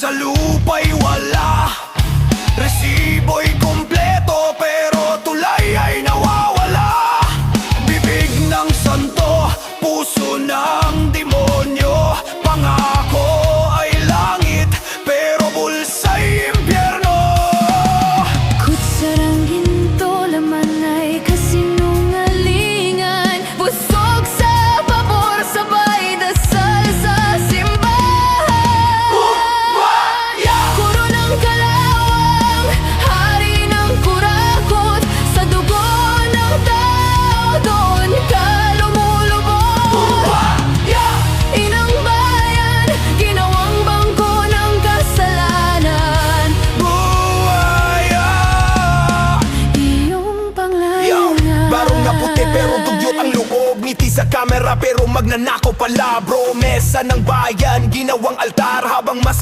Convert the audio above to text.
sa lupa'y wala, resibo'y kompleto, pero tulay ay nawawala. Bibig ng santo, puso ng demonyo, pangako ay langit, pero bulsa'y impyerno. Kutsarang ginto, laman ay kasinungalingan, busog sa pabor, sabay dasal sa simbahan. Kuro ng kalawang, hari ng kurakot, sa dugo ng tao doon ka lumulubog. Inang bayan, ginawang bangko ng kasalanan, Buhaya! iyong panglalangan. Barong na puti pero dugyot ang loob, ngiti sa kamera pero magnanakaw pala. Promesa ng bayan, ginawang altar habang mas